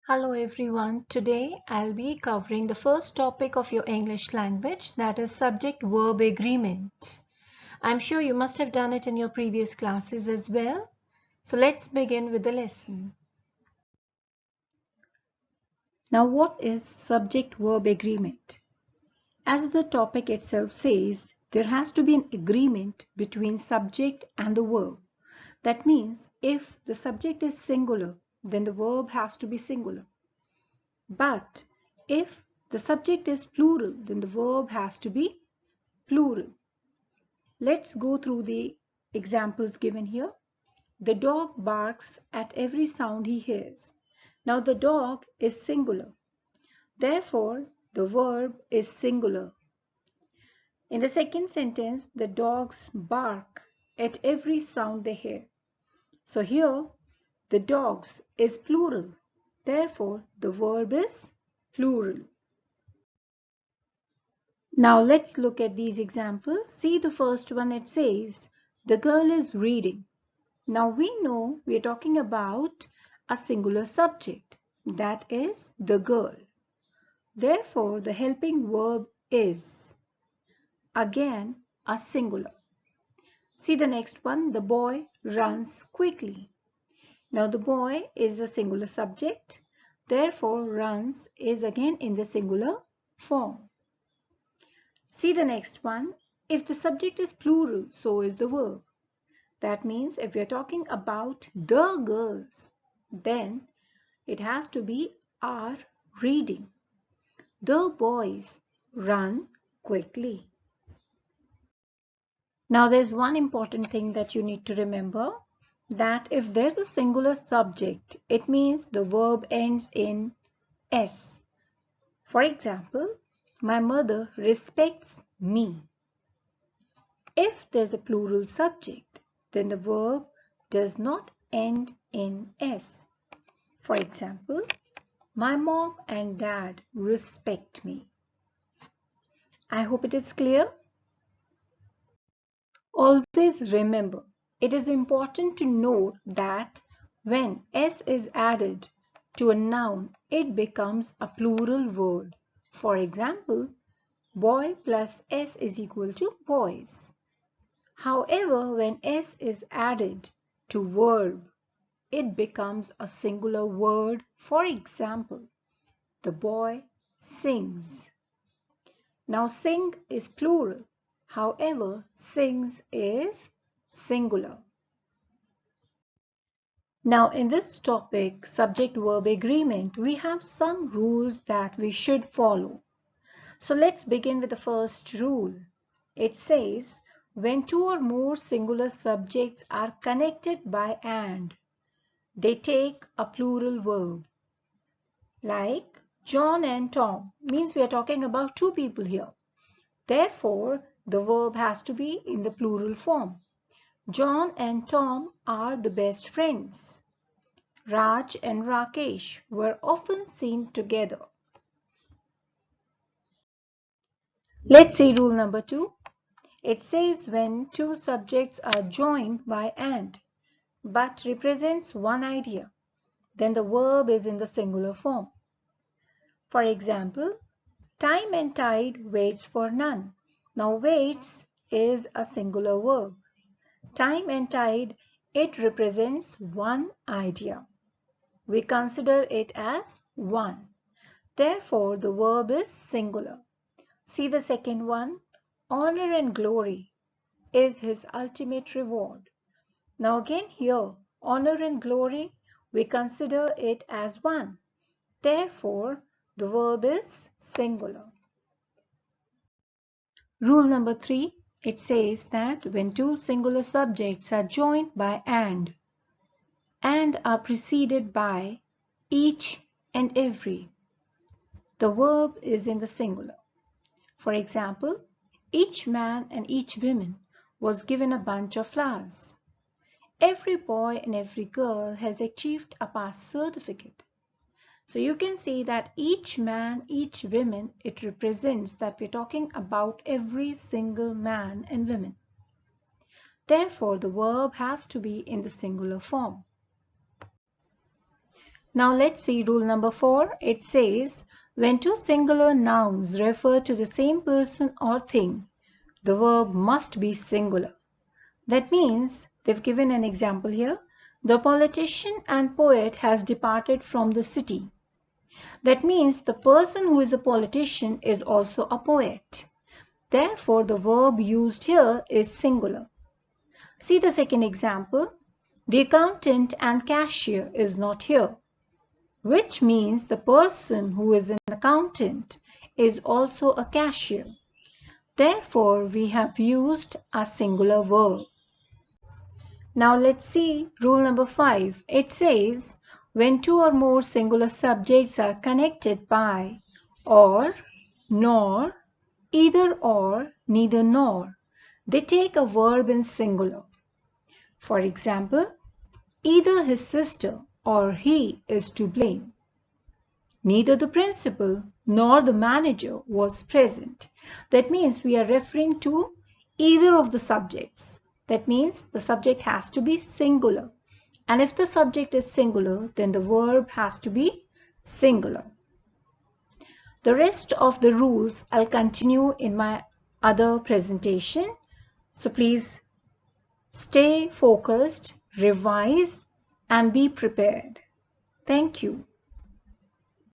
Hello everyone. Today I'll be covering the first topic of your English language, that is subject-verb agreement. I'm sure you must have done it in your previous classes as well. So let's begin with the lesson. Now what is subject-verb agreement? As the topic itself says, there has to be an agreement between subject and the verb. That means if the subject is singular, then the verb has to be singular. But if the subject is plural, then the verb has to be plural. Let's go through the examples given here. The dog barks at every sound he hears. Now the dog is singular. Therefore, the verb is singular. In the second sentence, the dogs bark at every sound they hear. So here, the dogs is plural. Therefore, the verb is plural. Now let's look at these examples. See the first one, it says, the girl is reading. Now we know we are talking about a singular subject, that is the girl. Therefore, the helping verb is, again, a singular. See the next one, the boy runs quickly. Now the boy is a singular subject, therefore runs is again in the singular form. See the next one. If the subject is plural, so is the verb. That means if we are talking about the girls, then it has to be are reading. The boys run quickly. Now there's one important thing that you need to remember, that if there's a singular subject, it means the verb ends in S. For example, my mother respects me. If there's a plural subject, then the verb does not end in S. For example, my mom and dad respect me. I hope it is clear. Always remember, it is important to note that when S is added to a noun, it becomes a plural word. For example, boy plus S is equal to boys. However, when S is added to verb, it becomes a singular word. For example, the boy sings. Now sing is plural. However, sings is singular. Now in this topic, subject-verb agreement, we have some rules that we should follow. So let's begin with the first rule. It says, when two or more singular subjects are connected by and, they take a plural verb. Like John and Tom means we are talking about two people here. Therefore, the verb has to be in the plural form. John and Tom are the best friends. Raj and Rakesh were often seen together. Let's see rule number 2. It says when two subjects are joined by and, but represents one idea, then the verb is in the singular form. For example, time and tide waits for none. Now waits is a singular verb. Time and tide, it represents one idea. We consider it as one. Therefore, the verb is singular. See the second one. Honor and glory is his ultimate reward. Now again here, honor and glory, we consider it as one. Therefore, the verb is singular. Rule number 3, it says that when two singular subjects are joined by and are preceded by each and every, the verb is in the singular. For example, each man and each woman was given a bunch of flowers. Every boy and every girl has achieved a pass certificate. So you can see that each man, each woman, it represents that we're talking about every single man and woman. Therefore, the verb has to be in the singular form. Now let's see rule number 4. It says, when two singular nouns refer to the same person or thing, the verb must be singular. That means, they've given an example here. The politician and poet has departed from the city. That means the person who is a politician is also a poet. Therefore, the verb used here is singular. See the second example. The accountant and cashier is not here, which means the person who is an accountant is also a cashier. Therefore, we have used a singular verb. Now let's see rule number 5. It says, when two or more singular subjects are connected by or, nor, either or, neither nor, they take a verb in singular. For example, either his sister or he is to blame. Neither the principal nor the manager was present. That means we are referring to either of the subjects. That means the subject has to be singular. And if the subject is singular, then the verb has to be singular. The rest of the rules I'll continue in my other presentation. So please stay focused, revise, and be prepared. Thank you.